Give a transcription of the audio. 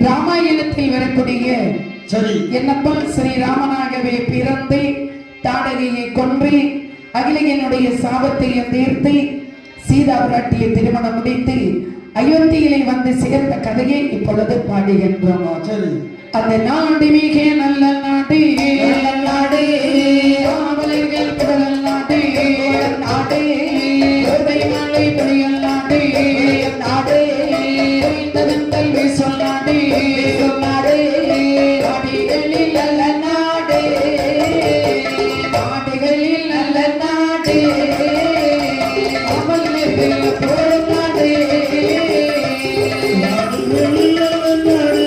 ராமாயணத்தில் வரக்கூடிய என்னப்பா ஸ்ரீராமனாகவே பிறந்து தாடகையை கொன்று அகிலகனுடைய சாபத்தையும் தீர்த்து சீதா பிராட்டியை திருமணம் முடித்து அயோத்தியிலே வந்து சேர்ந்த கதையை இப்பொழுது பாடுகின்றோம். அந்த நாடு மிக நல்ல நாடு, நாடு காவலர்கள் புகழ் நாடு, நாடு மலை புயல் நாடு, நாடு தந்தங்கள் வீசும் நாடு, நாடு நாடுகளில் நல்ல நாடு, நாடுகளில் நல்ல நாடு காவலர்கள் புகழ் நாடு, நாடுகளில் நல்ல நாடு